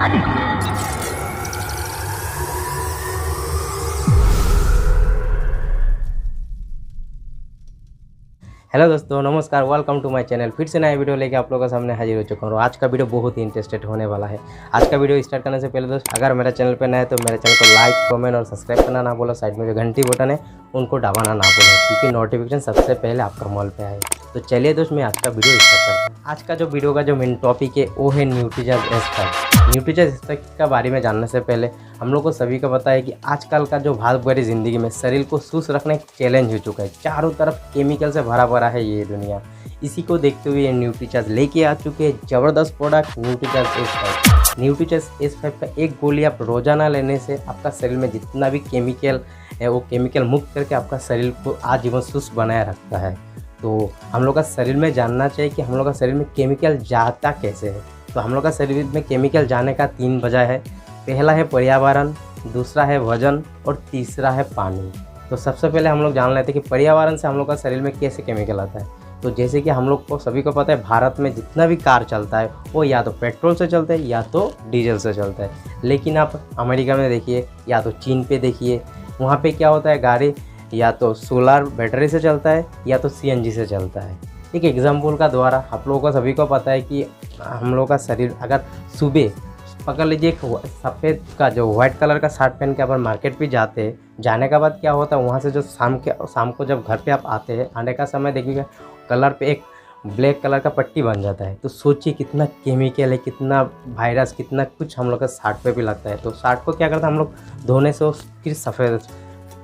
Hello दोस्तों, नमस्कार। Welcome to my channel. फिर से नया वीडियो लेके आप लोगों के सामने हाजिर हो चुका हूँ। आज का वीडियो बहुत ही इंटरेस्टेड होने वाला है। आज का वीडियो स्टार्ट करने से पहले दोस्त, अगर मेरे चैनल पे नए हैं तो मेरे चैनल को लाइक, कमेंट और सब्सक्राइब करना ना भूलो। साइड में जो घंटी बटन है उनको दबाना ना भूलो, क्योंकि नोटिफिकेशन सबसे पहले आपका मोबाइल पे आए। तो चलिए दोस्त, मैं आज का वीडियो स्टार्ट करता हूँ। आज का जो वीडियो का जो मेन टॉपिक है वो है न्यूट्रीचार्ज S5। न्यूट्रीचार्ज S5 के बारे में जानने से पहले हम लोग को सभी को पता है कि आजकल का जो भाग भरी ज़िंदगी में शरीर को स्वस्थ रखना एक चैलेंज हो चुका है। चारों तरफ केमिकल से भरा पड़ा है ये दुनिया। इसी को देखते हुए ये न्यूट्रीचार्ज लेके आ चुके हैं ज़बरदस्त product Nutricharge S5। Nutricharge S5 का एक गोली आप रोज़ाना लेने से आपका शरीर में जितना भी केमिकल है वो केमिकल मुक्त करके आपका शरीर को आजीवन स्वस्थ बनाए रखता है। तो हम लोग का शरीर में जानना चाहिए कि हम लोग का शरीर में केमिकल जाता कैसे है। तो हम लोग का शरीर में केमिकल जाने का 3 वजह है। पहला है पर्यावरण, दूसरा है वजन और तीसरा है पानी। तो सबसे पहले हम लोग जान लेते हैं कि पर्यावरण से हम लोग का शरीर में कैसे केमिकल आता है। तो जैसे कि हम लोग को सभी को पता है, भारत में जितना भी कार चलता है वो या तो पेट्रोल से चलता है या तो डीजल से चलता है। लेकिन आप अमेरिका में देखिए या तो चीन पे देखिए, वहाँ पे क्या होता है, गाड़ी या तो सोलर बैटरी से चलता है या तो CNG से चलता है। एक एग्जाम्पल का द्वारा आप लोगों को सभी को पता है कि हम लोग का शरीर अगर सुबह पकड़ लीजिए, एक सफ़ेद का जो वाइट कलर का शर्ट पहन के अपन मार्केट भी जाते हैं, जाने के बाद क्या होता है, वहाँ से जो शाम को जब घर पे आप आते हैं, आने का समय देखिएगा कलर पे एक ब्लैक कलर का पट्टी बन जाता है। तो सोचिए कितना केमिकल है, कितना वायरस, कितना कुछ हम लोग का शर्ट पे भी लगता है। तो शर्ट को क्या करता है हम लोग धोने से फिर सफ़ेद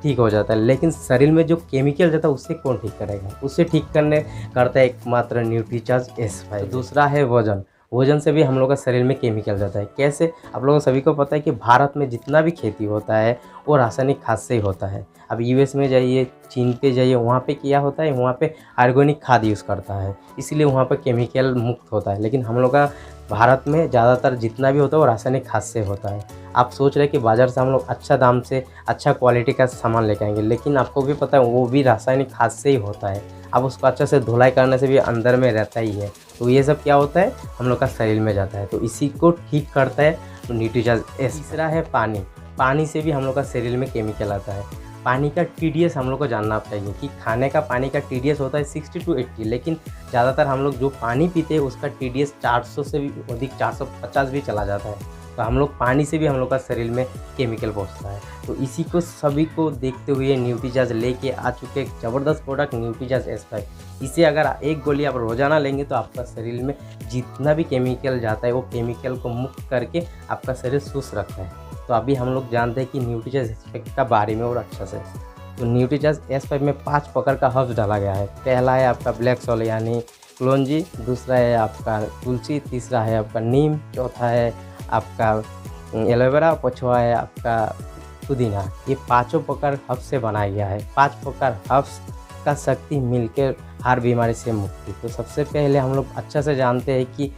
ठीक हो जाता है। लेकिन शरीर में जो केमिकल जाता है उससे कौन ठीक करेगा? उससे ठीक करता है एकमात्र न्यूट्रीचार्ज S5। दूसरा है वजन। वजन से भी हम लोग का शरीर में केमिकल जाता है। कैसे? आप लोगों सभी को पता है कि भारत में जितना भी खेती होता है वो रासायनिक खाद से ही होता है। अब US में जाइए, चीन पे जाइए, वहाँ पे क्या होता है, वहाँ पे ऑर्गेनिक खाद यूज़ करता है, इसलिए वहाँ पे केमिकल मुक्त होता है। लेकिन हम लोग का भारत में ज़्यादातर जितना भी होता है वो रासायनिक खाद से होता है। आप सोच रहे हैं कि बाज़ार से हम लोग अच्छा दाम से अच्छा क्वालिटी का सामान लेके आएंगे, लेकिन आपको भी पता है वो भी रासायनिक खाद से ही होता है। अब उसको अच्छे से धुलाई करने से भी अंदर में रहता ही है। तो ये सब क्या होता है, हम लोग का शरीर में जाता है। तो इसी को ठीक करता है तो न्यूट्रीचार्ज S। तीसरा है पानी। पानी से भी हम लोग का शरीर में केमिकल आता है। पानी का TDS हम लोग को जानना चाहिए कि खाने का पानी का TDS होता है 60 to 80, लेकिन ज़्यादातर हम लोग जो पानी पीते हैं उसका TDS 400 से भी अधिक, 450 भी चला जाता है। तो हम लोग पानी से भी हम लोग का शरीर में केमिकल पहुंचता है। तो इसी को सभी को देखते हुए न्यूट्रीचार्ज लेके आ चुके एक ज़बरदस्त प्रोडक्ट न्यूट्रीचार्ज S5। इसे अगर एक गोली आप रोज़ाना लेंगे तो आपका शरीर में जितना भी केमिकल जाता है वो केमिकल को मुक्त करके आपका शरीर स्वस्थ रखता है। तो अभी हम लोग जानते हैं कि न्यूट्रीचार्ज S5 का बारे में और अच्छा से। तो न्यूट्रीचार्ज S5 में 5 प्रकार का हर्ब्स डाला गया है। पहला है आपका ब्लैक सॉल्ट यानी कलौंजी, दूसरा है आपका तुलसी, तीसरा है आपका नीम, चौथा है आपका एलोवेरा, पाँचवा है आपका पुदीना। ये पांचों प्रकार हर्ब्स से बनाया गया है। 5 प्रकार हर्ब्स का शक्ति मिलकर हर बीमारी से मुक्ति। तो सबसे पहले हम लोग अच्छा से जानते हैं कि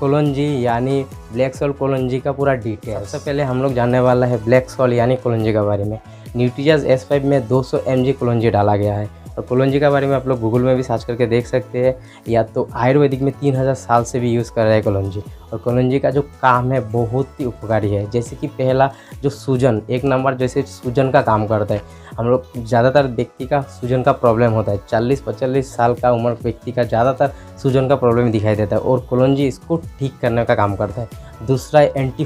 कलौंजी यानी ब्लैक सॉल्ट कलौंजी का पूरा डिटेल। सबसे पहले हम लोग जानने वाला है ब्लैक सॉल्ट यानी कलौंजी के बारे में। न्यूट्रीचार्ज S5 में 200 mg कलौंजी डाला गया है। और कलौंजी के बारे में आप लोग गूगल में भी सर्च करके देख सकते हैं, या तो आयुर्वेदिक में 3000 साल से भी यूज़ कर रहे हैं कलौंजी। और कलौंजी का जो काम है बहुत ही उपकारी है। जैसे कि पहला जो सूजन, 1 नंबर जैसे सूजन का काम करता है। हम लोग ज़्यादातर व्यक्ति का सूजन का प्रॉब्लम होता है, 40-45 साल का उम्र व्यक्ति का ज़्यादातर सूजन का प्रॉब्लम दिखाई देता है, और कलौंजी इसको ठीक करने का काम करता है। दूसरा है एंटी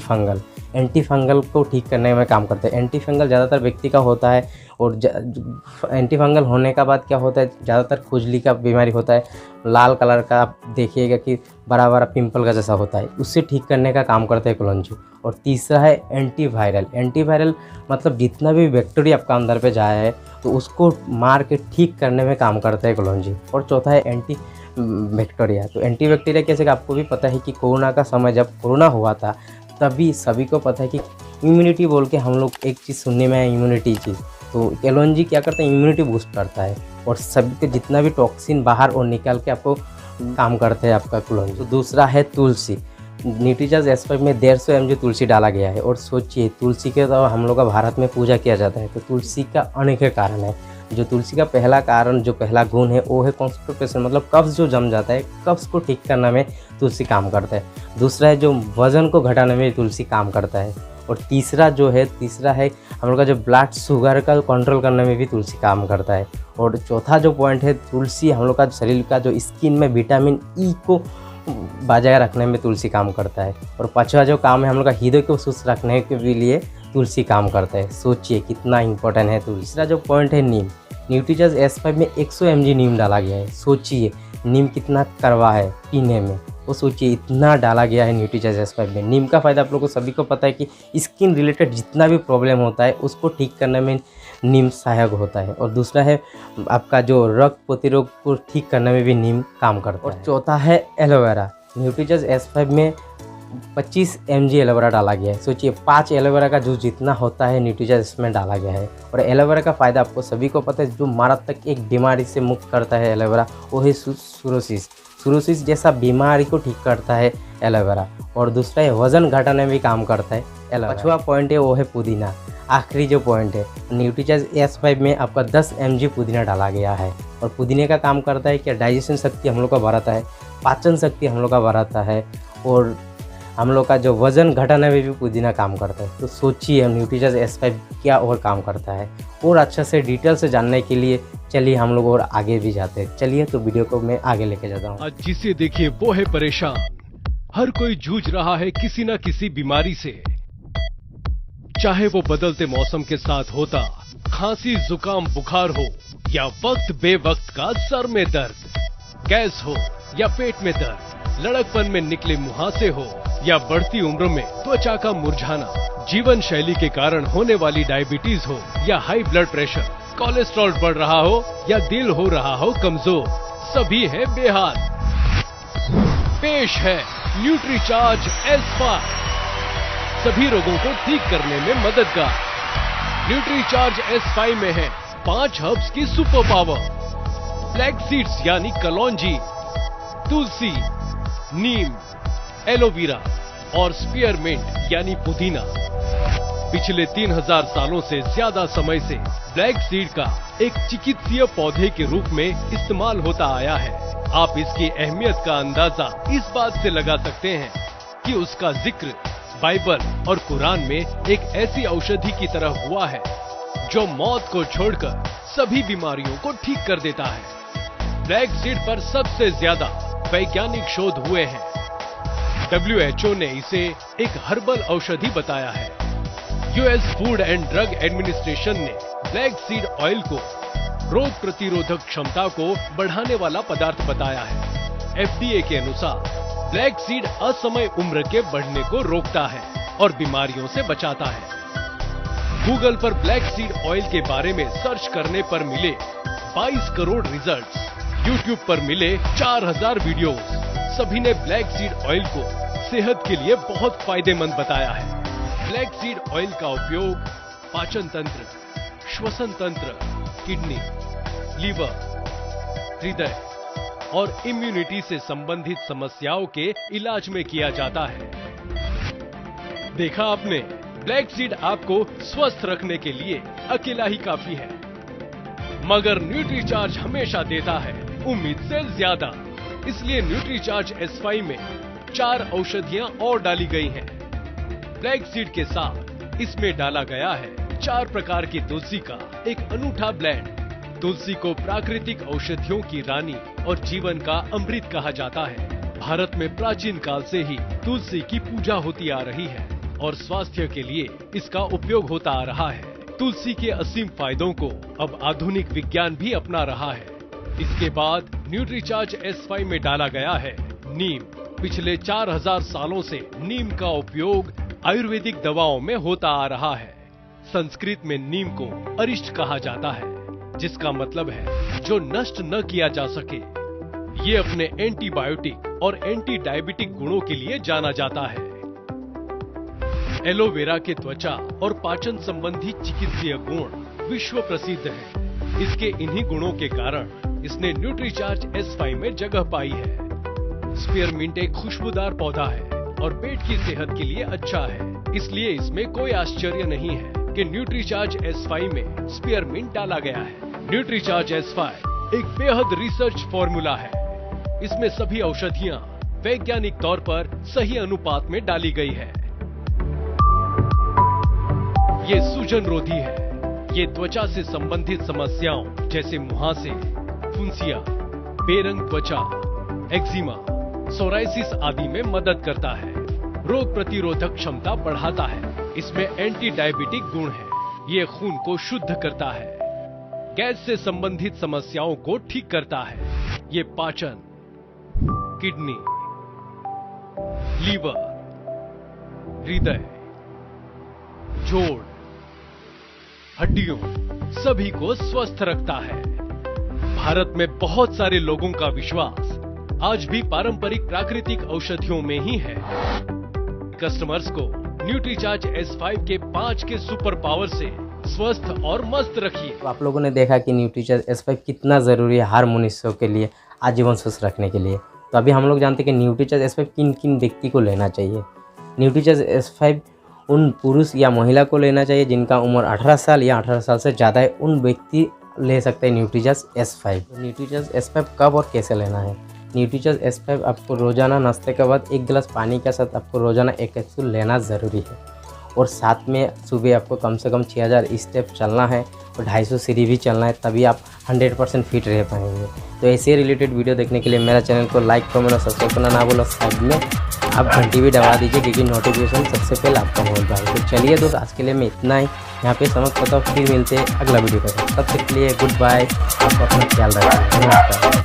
फंगल को ठीक करने में काम करता है। एंटी फंगल ज़्यादातर व्यक्ति का होता है, और एंटी फंगल होने का बाद क्या होता है, ज़्यादातर खुजली का बीमारी होता है, लाल कलर का आप देखिएगा कि बड़ा बड़ा पिंपल का जैसा होता है, उससे ठीक करने का काम करता है कलौंजी। और तीसरा है एंटीवायरल मतलब जितना भी बैक्टीरिया आपका अंदर पे जाया है तो उसको मार के ठीक करने में काम करता है कलौंजी। और चौथा है एंटी बैक्टीरिया। तो एंटी बैक्टीरिया कैसे, आपको भी पता है कि कोरोना का समय जब कोरोना हुआ था तभी सभी को पता है कि इम्यूनिटी बोल के हम लोग एक चीज़ सुनने में है, इम्यूनिटी चीज़। तो कलौंजी क्या करता है, इम्यूनिटी बूस्ट करता है, और सभी के जितना भी टॉक्सिन बाहर और निकाल के आपको काम करते हैं आपका कलौंजी। तो दूसरा है तुलसी। न्यूट्रीचार्ज S5 में 150 mg तुलसी डाला गया है। और सोचिए तुलसी के तो हम लोग का भारत में पूजा किया जाता है, तो तुलसी का अनेक कारण है। जो तुलसी का पहला कारण, जो पहला गुण है वो है कॉन्स्टिपेशन, मतलब कब्ज जो जम जाता है, कब्ज को ठीक करने में तुलसी काम करता है। दूसरा है जो वज़न को घटाने में तुलसी काम करता है। और तीसरा है हम लोग का जो ब्लड शुगर का कंट्रोल करने में भी तुलसी काम करता है। और चौथा जो पॉइंट है, तुलसी हम लोग का शरीर का जो स्किन में विटामिन ई को बजाय रखने में तुलसी काम करता है। और पांचवा जो काम है, हम लोग का हृदय को सुस्त रखने के लिए तुलसी काम करता है। सोचिए कितना इंपॉर्टेंट है तुलसी। तीसरा जो पॉइंट है नीम, न्यूट्रीचार्ज S5 में 100 mg नीम डाला गया है। सोचिए नीम कितना कड़वा है पीने में, वो सोचिए इतना डाला गया है न्यूट्रीचार्ज S5 में। नीम का फ़ायदा आप लोगों को सभी को पता है कि स्किन रिलेटेड जितना भी प्रॉब्लम होता है उसको ठीक करने में नीम सहायक होता है। और दूसरा है आपका जो रक्त प्रतिरोध को ठीक करने में भी नीम काम करता है। और चौथा है एलोवेरा, न्यूट्रीचार्ज S5 में 25 mg एलोवेरा डाला गया है। सोचिए 5 एलोवेरा का जूस जितना होता है न्यूट्रीचार्ज इसमें डाला गया है। और एलोवेरा का फ़ायदा आपको सभी को पता है, जो मारात्मक एक बीमारी से मुक्त करता है एलोवेरा, वो है सोरोसिस जैसा बीमारी को ठीक करता है एलोवेरा। और दूसरा है वज़न घटाने में भी काम करता है एलोवेरा। पाँचवा पॉइंट है वो है पुदीना। आखिरी जो पॉइंट है, न्यूट्रीचार्ज S5 में आपका 10 mg पुदीना डाला गया है। और पुदीने का काम करता है कि डाइजेशन शक्ति हम लोग का बढ़ाता है, पाचन शक्ति हम लोग का बढ़ाता है, और हम लोग का जो वज़न घटाने में भी पुदीना काम करता है। तो सोचिए न्यूट्रीचार्ज S5 क्या और काम करता है। और अच्छे से डिटेल से जानने के लिए चलिए हम लोग और आगे भी जाते हैं। चलिए तो वीडियो को मैं आगे लेके जाता हूँ। आज जिसे देखिए वो है परेशान, हर कोई जूझ रहा है किसी न किसी बीमारी से, चाहे वो बदलते मौसम के साथ होता खांसी, जुकाम, बुखार हो, या वक्त बेवक्त का सर में दर्द, गैस हो या पेट में दर्द, लड़कपन में निकले मुहासे हो या बढ़ती उम्र में त्वचा का मुरझाना, जीवन शैली के कारण होने वाली डायबिटीज हो या हाई ब्लड प्रेशर, कोलेस्ट्रॉल बढ़ रहा हो या दिल हो रहा हो कमजोर, सभी है बेहाल। पेश है न्यूट्रीचार्ज S5, सभी रोगों को ठीक करने में मददगार। न्यूट्रीचार्ज S5 में है 5 हर्ब्स की सुपर पावर, ब्लैक सीड्स यानी कलौंजी, तुलसी, नीम, एलोवेरा और स्पीयरमिंट यानी पुदीना। पिछले 3000 सालों से ज्यादा समय से ब्लैक सीड का एक चिकित्सीय पौधे के रूप में इस्तेमाल होता आया है। आप इसकी अहमियत का अंदाजा इस बात से लगा सकते हैं कि उसका जिक्र बाइबल और कुरान में एक ऐसी औषधि की तरह हुआ है जो मौत को छोड़कर सभी बीमारियों को ठीक कर देता है। ब्लैक सीड पर सबसे ज्यादा वैज्ञानिक शोध हुए हैं। WHO ने इसे एक हर्बल औषधि बताया है। US food and drug administration ने ब्लैक सीड ऑयल को रोग प्रतिरोधक क्षमता को बढ़ाने वाला पदार्थ बताया है। FDA के अनुसार ब्लैक सीड असमय उम्र के बढ़ने को रोकता है और बीमारियों से बचाता है। गूगल पर ब्लैक सीड ऑयल के बारे में सर्च करने पर मिले 22 करोड़ रिजल्ट्स, YouTube पर मिले 4000 वीडियोस, सभी ने ब्लैक सीड ऑयल को सेहत के लिए बहुत फायदेमंद बताया है। ब्लैक सीड ऑयल का उपयोग पाचन तंत्र, श्वसन तंत्र, किडनी, लीवर, हृदय और इम्यूनिटी से संबंधित समस्याओं के इलाज में किया जाता है। देखा आपने, ब्लैक सीड आपको स्वस्थ रखने के लिए अकेला ही काफी है, मगर न्यूट्रीचार्ज हमेशा देता है उम्मीद से ज्यादा। इसलिए न्यूट्रीचार्ज S5 में 4 औषधियां और डाली गई हैं। ब्लैक सीड के साथ इसमें डाला गया है 4 प्रकार की तुलसी का एक अनूठा ब्लेंड। तुलसी को प्राकृतिक औषधियों की रानी और जीवन का अमृत कहा जाता है। भारत में प्राचीन काल से ही तुलसी की पूजा होती आ रही है और स्वास्थ्य के लिए इसका उपयोग होता आ रहा है। तुलसी के असीम फायदों को अब आधुनिक विज्ञान भी अपना रहा है। इसके बाद न्यूट्रीचार्ज S5 में डाला गया है नीम। पिछले 4000 सालों से नीम का उपयोग आयुर्वेदिक दवाओं में होता आ रहा है। संस्कृत में नीम को अरिष्ट कहा जाता है, जिसका मतलब है जो नष्ट न किया जा सके। ये अपने एंटीबायोटिक और एंटी डायबिटिक गुणों के लिए जाना जाता है। एलोवेरा के त्वचा और पाचन संबंधी चिकित्सीय गुण विश्व प्रसिद्ध है। इसके इन्हीं गुणों के कारण इसने न्यूट्रीचार्ज S5 में जगह पाई है। स्पीयरमिंट एक खुशबूदार पौधा है और पेट की सेहत के लिए अच्छा है, इसलिए इसमें कोई आश्चर्य नहीं है कि न्यूट्रीचार्ज S5 में स्पीयरमिंट डाला गया है। न्यूट्रीचार्ज S5 एक बेहद रिसर्च फॉर्मूला है। इसमें सभी औषधियां वैज्ञानिक तौर पर सही अनुपात में डाली गई है। ये सूजन रोधी है। ये त्वचा से संबंधित समस्याओं जैसे मुहासे, फुंसिया, बेरंग त्वचा, एक्जिमा, सोराइसिस आदि में मदद करता है। रोग प्रतिरोधक क्षमता बढ़ाता है। इसमें एंटी डायबिटिक गुण है। ये खून को शुद्ध करता है। गैस से संबंधित समस्याओं को ठीक करता है। ये पाचन, किडनी, लीवर, हृदय, जोड़, हड्डियों सभी को स्वस्थ रखता है। भारत में बहुत सारे लोगों का विश्वास आज भी पारंपरिक प्राकृतिक औषधियों में ही है। कस्टमर्स को न्यूट्रीचार्ज S5 के 5 के सुपर पावर से स्वस्थ और मस्त रखिए। तो आप लोगों ने देखा कि न्यूट्रीचार्ज S5 कितना ज़रूरी है हर मनुष्यों के लिए आजीवन स्वस्थ रखने के लिए। तो अभी हम लोग जानते हैं कि न्यूट्रीचार्ज S5 किन किन व्यक्ति को लेना चाहिए। न्यूट्रीचार्ज S5 उन पुरुष या महिला को लेना चाहिए जिनका उम्र 18 साल या 18 साल से ज़्यादा है। उन व्यक्ति ले सकते हैं न्यूट्रीचार्ज S5। तो न्यूट्रीचार्ज S5 कब और कैसे लेना है? न्यूट्रीचार्ज S5 आपको रोज़ाना नाश्ते के बाद 1 गिलास पानी के साथ आपको रोज़ाना 1 कैप्सूल लेना ज़रूरी है। और साथ में सुबह आपको कम से कम 6000 स्टेप चलना है और 250 सीढ़ी भी चलना है, तभी आप 100% फिट रह पाएंगे। तो ऐसे रिलेटेड वीडियो देखने के लिए मेरा चैनल को लाइक, कमेंट और सब्सक्राइब करना ना भूलो। साइड में आप घंटी भी दबा दीजिए क्योंकि नोटिफिकेशन सबसे पहले आपका मिल पाए। तो चलिए दोस्त, आज के लिए मैं इतना ही यहाँ पे समझ पाता हूँ। फिर मिलते हैं अगला वीडियो के साथ। तब तक के लिए गुड बाय। आप अपना ख्याल रखिए। नमस्कार।